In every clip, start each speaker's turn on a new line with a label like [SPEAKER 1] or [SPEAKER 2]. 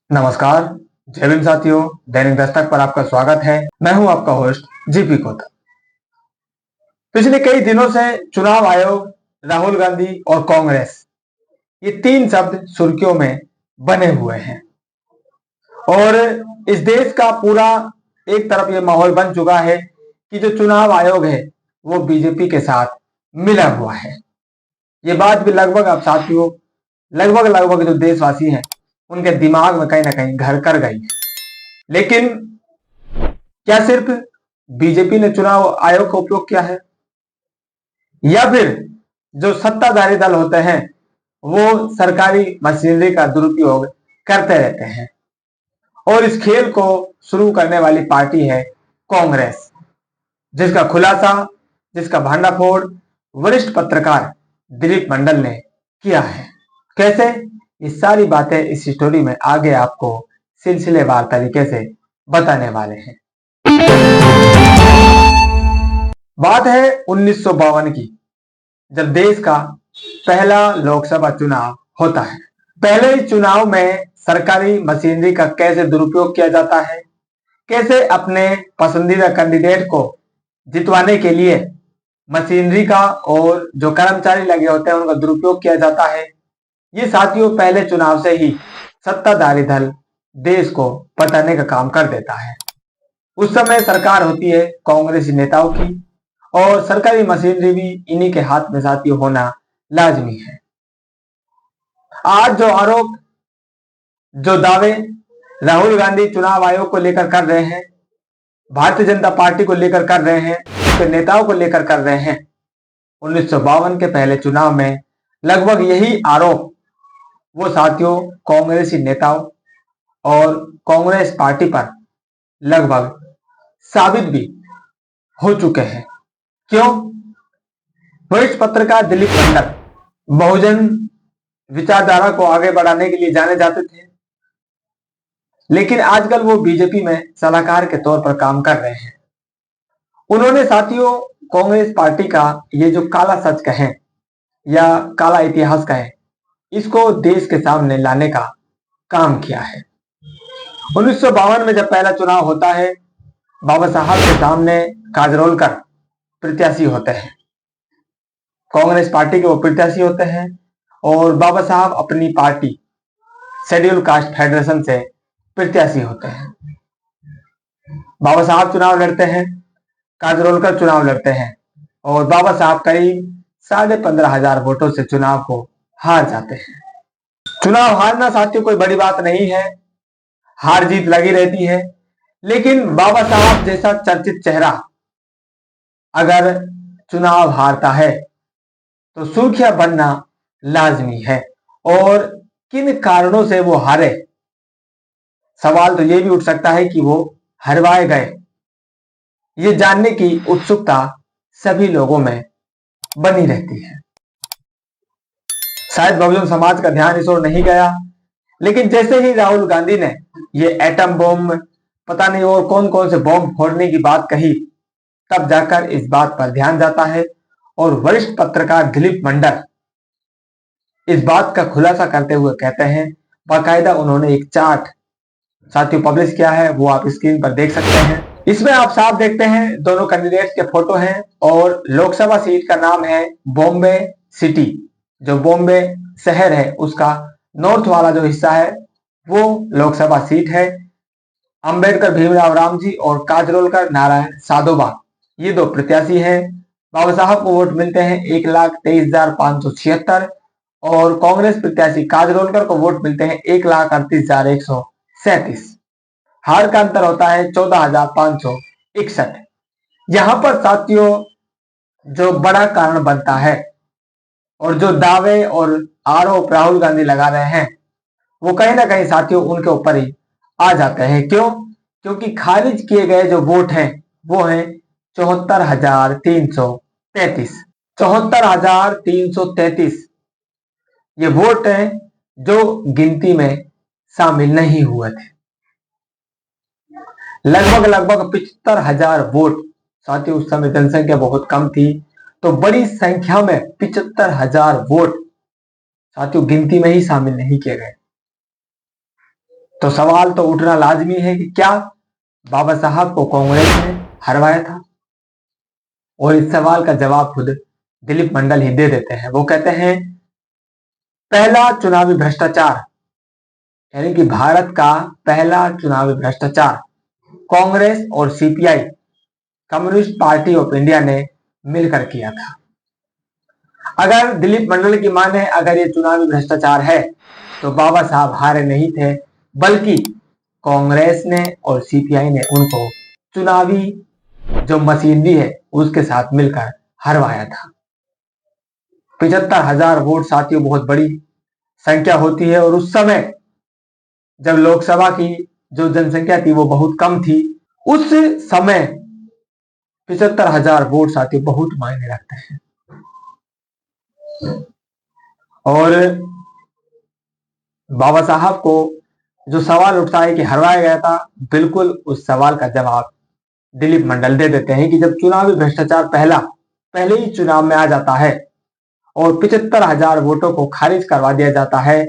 [SPEAKER 1] नमस्कार। जय भीम साथियों, दैनिक दस्तक पर आपका स्वागत है। मैं हूं आपका होस्ट जीपी कोता। पिछले कई दिनों से चुनाव आयोग, राहुल गांधी और कांग्रेस, ये तीन शब्द सुर्खियों में बने हुए हैं और इस देश का पूरा एक तरफ ये माहौल बन चुका है कि जो चुनाव आयोग है वो बीजेपी के साथ मिला हुआ है। ये बात भी लगभग अब साथियों लगभग जो देशवासी हैं उनके दिमाग में कहीं ना कहीं घर कर गई है। लेकिन क्या सिर्फ बीजेपी ने चुनाव आयोग का उपयोग किया है या फिर जो सत्ताधारी दल होते हैं वो सरकारी मशीनरी का दुरुपयोग करते रहते हैं? और इस खेल को शुरू करने वाली पार्टी है कांग्रेस, जिसका खुलासा, जिसका भांडाफोड़ वरिष्ठ पत्रकार दिलीप मंडल ने किया है। कैसे, ये सारी बातें इस स्टोरी में आगे आपको सिलसिलेवार तरीके से बताने वाले हैं। बात है 1952 की, जब देश का पहला लोकसभा चुनाव होता है। पहले इस चुनाव में सरकारी मशीनरी का कैसे दुरुपयोग किया जाता है, कैसे अपने पसंदीदा कैंडिडेट को जितवाने के लिए मशीनरी का और जो कर्मचारी लगे होते हैं उनका दुरुपयोग किया जाता है। ये साथियों पहले चुनाव से ही सत्ताधारी दल देश को बताने का काम कर देता है। उस समय सरकार होती है कांग्रेसी नेताओं की और सरकारी मशीनरी भी इन्हीं के हाथ में साथियों होना लाजमी है। आज जो आरोप, जो दावे राहुल गांधी चुनाव आयोग को लेकर कर रहे हैं, भारतीय जनता पार्टी को लेकर कर रहे हैं, उसके नेताओं को लेकर कर रहे हैं, 1952 के पहले चुनाव में लगभग यही आरोप वो साथियों कांग्रेसी नेताओं और कांग्रेस पार्टी पर लगभग साबित भी हो चुके हैं। क्यों? वरिष्ठ पत्रकार दिलीप मंडल बहुजन विचारधारा को आगे बढ़ाने के लिए जाने जाते थे, लेकिन आजकल वो बीजेपी में सलाहकार के तौर पर काम कर रहे हैं। उन्होंने साथियों कांग्रेस पार्टी का ये जो काला सच कहें या काला इतिहास कहें, इसको देश के सामने लाने का काम किया है। 1952 में जब पहला चुनाव होता है, बाबा साहब के सामने काजरोलकर प्रत्याशी होते हैं, कांग्रेस पार्टी के वो प्रत्याशी होते हैं और बाबा साहब अपनी पार्टी शेड्यूल कास्ट फेडरेशन से प्रत्याशी होते हैं। बाबा साहब चुनाव लड़ते हैं, काजरोलकर चुनाव लड़ते हैं और बाबा साहब करीब 15,500 वोटों से चुनाव को हार जाते हैं। चुनाव हारना साथियों कोई बड़ी बात नहीं है, हार जीत लगी रहती है, लेकिन बाबा साहब जैसा चर्चित चेहरा अगर चुनाव हारता है तो सुर्खियां बनना लाजमी है। और किन कारणों से वो हारे, सवाल तो ये भी उठ सकता है कि वो हरवाए गए, ये जानने की उत्सुकता सभी लोगों में बनी रहती है। शायद बहुजन समाज का ध्यान इस ओर नहीं गया, लेकिन जैसे ही राहुल गांधी ने ये एटम बॉम्ब, पता नहीं और कौन कौन से बॉम्ब फोड़ने की बात कही, तब जाकर इस बात पर ध्यान जाता है और वरिष्ठ पत्रकार दिलीप मंडल इस बात का खुलासा करते हुए कहते हैं, बाकायदा उन्होंने एक चार्ट साथियों पब्लिश किया है, वो आप स्क्रीन पर देख सकते हैं। इसमें आप साफ देखते हैं दोनों कैंडिडेट्स के फोटो हैं और लोकसभा सीट का नाम है बॉम्बे सिटी। जो बॉम्बे शहर है उसका नॉर्थ वाला जो हिस्सा है वो लोकसभा सीट है। अंबेडकर भीमराव रामजी और काजरोलकर नारायण साधोबा, ये दो प्रत्याशी हैं। बाबा साहब को वोट मिलते हैं 1,23,576 और कांग्रेस प्रत्याशी काजरोलकर को वोट मिलते हैं 1,38,137। हार का अंतर होता है 14,561। यहां पर साथियों जो बड़ा कारण बनता है और जो दावे और आरोप राहुल गांधी लगा रहे हैं वो कहीं ना कहीं साथियों उनके ऊपर ही आ जाते हैं। क्यों? क्योंकि खारिज किए गए जो वोट हैं वो हैं 74,333। 74,333 ये वोट हैं जो गिनती में शामिल नहीं हुए थे। लगभग 75,000 वोट साथियों, उस समय जनसंख्या बहुत कम थी, तो बड़ी संख्या में 75,000 वोट साथियों गिनती में ही शामिल नहीं किए गए। तो सवाल तो उठना लाजमी है कि क्या बाबा साहब को कांग्रेस ने हरवाया था? और इस सवाल का जवाब खुद दिलीप मंडल ही दे देते हैं। वो कहते हैं, पहला चुनावी भ्रष्टाचार, यानी कि भारत का पहला चुनावी भ्रष्टाचार कांग्रेस और CPI, communist party of India ने मिलकर किया था। अगर दिलीप मंडल की माने, अगर ये चुनावी भ्रष्टाचार है तो बाबा साहब हारे नहीं थे, बल्कि कांग्रेस ने और सीपीआई ने उनको चुनावी जो मशीनरी है उसके साथ मिलकर हरवाया था। 75,000 वोट साथियों बहुत बड़ी संख्या होती है, और उस समय जब लोकसभा की जो जनसंख्या थी वो बहुत कम थी, उस समय 75,000 वोट साथियों बहुत मायने रखते हैं। और बाबा साहब को जो सवाल उठता है कि हरवाया गया था, बिल्कुल उस सवाल का जवाब दिलीप मंडल दे देते हैं कि जब चुनावी भ्रष्टाचार पहले ही चुनाव में आ जाता है और 75,000 वोटों को खारिज करवा दिया जाता है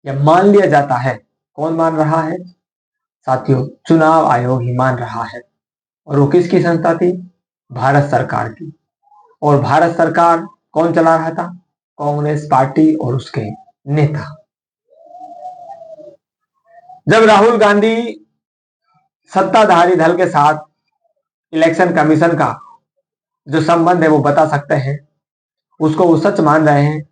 [SPEAKER 1] या मान लिया जाता है। कौन मान रहा है साथियों? चुनाव आयोग ही मान रहा है। और वो किसकी संस्था थी? भारत सरकार की। और भारत सरकार कौन चला रहा था? कांग्रेस पार्टी और उसके नेता। जब राहुल गांधी सत्ताधारी दल के साथ इलेक्शन कमीशन का जो संबंध है वो बता सकते हैं, उसको वो सच मान रहे हैं,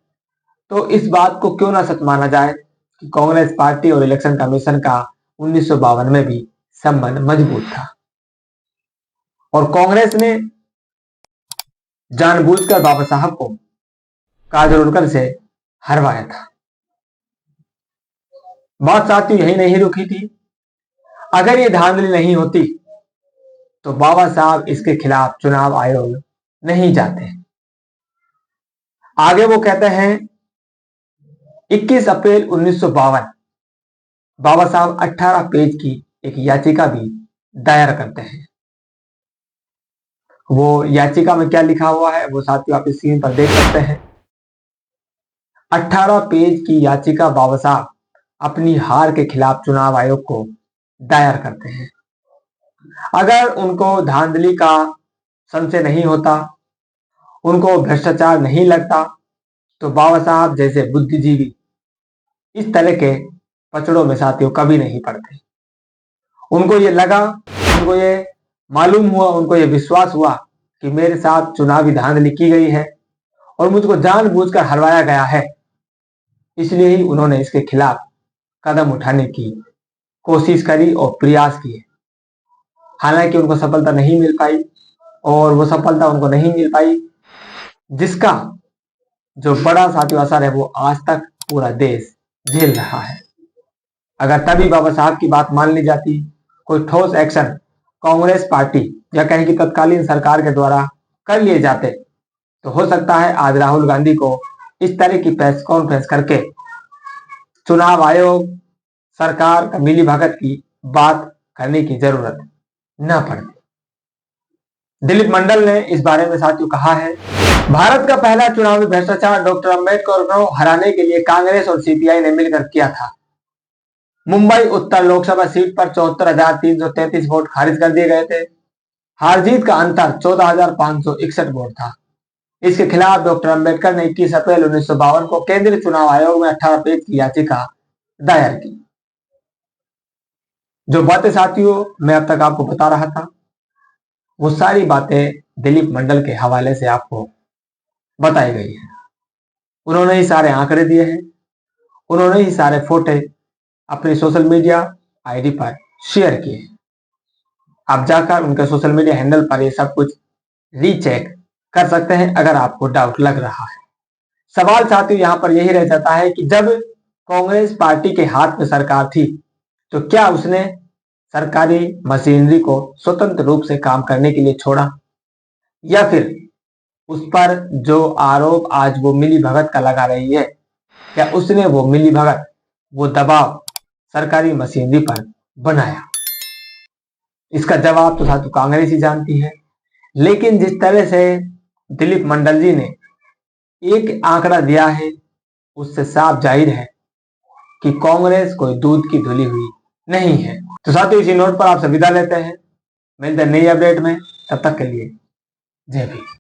[SPEAKER 1] तो इस बात को क्यों ना सच माना जाए कि कांग्रेस पार्टी और इलेक्शन कमीशन का 1952 में भी संबंध मजबूत था और कांग्रेस ने जानबूझकर बाबा साहब को काजोलकर से हरवाया था। बात साथियों यही नहीं रुकी थी। अगर ये धांधली नहीं होती तो बाबा साहब इसके खिलाफ चुनाव आयोग नहीं जाते। आगे वो कहते हैं, 21 अप्रैल 1952 बाबा साहब 18 पेज की एक याचिका भी दायर करते हैं। वो याचिका में क्या लिखा हुआ है वो साथियों आप इस स्क्रीन पर देख सकते हैं। 18 पेज की याचिका बाबा साहब अपनी हार के खिलाफ चुनाव आयोग को दायर करते हैं। अगर उनको धांधली का संशय नहीं होता, उनको भ्रष्टाचार नहीं लगता, तो बाबा साहब जैसे बुद्धिजीवी इस तरह के पचड़ों में साथियों कभी नहीं पड़ते। उनको ये लगा, उनको ये मालूम हुआ, उनको ये विश्वास हुआ कि मेरे साथ चुनावी धांधली की गई है और मुझको जानबूझकर हरवाया गया है, इसलिए ही उन्होंने इसके खिलाफ कदम उठाने की कोशिश करी और प्रयास किए। हालांकि उनको सफलता नहीं मिल पाई, और वो सफलता उनको नहीं मिल पाई जिसका जो बड़ा साथियों असर है वो आज तक पूरा देश झेल रहा है। अगर तभी बाबा साहब की बात मान ली जाती, कोई ठोस एक्शन कांग्रेस पार्टी या कहें कि तत्कालीन सरकार के द्वारा कर लिए जाते, तो हो सकता है आज राहुल गांधी को इस तरह की प्रेस कॉन्फ्रेंस करके चुनाव आयोग सरकार का मिली भगत की बात करने की जरूरत न पड़ती। दिलीप मंडल ने इस बारे में साथियों कहा है, भारत का पहला चुनावी भ्रष्टाचार डॉक्टर अंबेडकर को हराने के लिए कांग्रेस और सीपीआई ने मिलकर किया था। मुंबई उत्तर लोकसभा सीट पर 74,333 वोट खारिज कर दिए गए थे। हार जीत का अंतर 14,561 वोट था। इसके खिलाफ डॉक्टर अंबेडकर ने 21 अप्रैल 1952 को केंद्रीय चुनाव आयोग में 18 पेज की याचिका दायर की। जो बातें साथियों मैं अब तक आपको बता रहा था वो सारी बातें दिलीप मंडल के हवाले से आपको बताई गई है। उन्होंने ही सारे आंकड़े दिए हैं, उन्होंने ही सारे फोटो अपनी सोशल मीडिया आईडी पर शेयर किए हैं। आप जाकर उनके सोशल मीडिया हैंडल पर ये सब कुछ रीचेक कर सकते हैं अगर आपको डाउट लग रहा है। सवाल साथियों यहां पर यही रह जाता है कि जब कांग्रेस पार्टी के हाथ में सरकार थी तो क्या उसने सरकारी मशीनरी को स्वतंत्र रूप से काम करने के लिए छोड़ा, या फिर उस पर जो आरोप आज वो मिली भगत का लगा रही है, क्या उसने वो मिली भगत, वो दबाव सरकारी मशीनरी पर बनाया? इसका जवाब तो साथियों कांग्रेस ही जानती है। लेकिन जिस तरह से दिलीप मंडल जी ने एक आंकड़ा दिया है उससे साफ जाहिर है कि कांग्रेस कोई दूध की धुली हुई नहीं है। तो साथियों, इसी नोट पर आपसे विदा लेते हैं। मिलते हैं नई अपडेट में, तब तक के लिए जय भीम।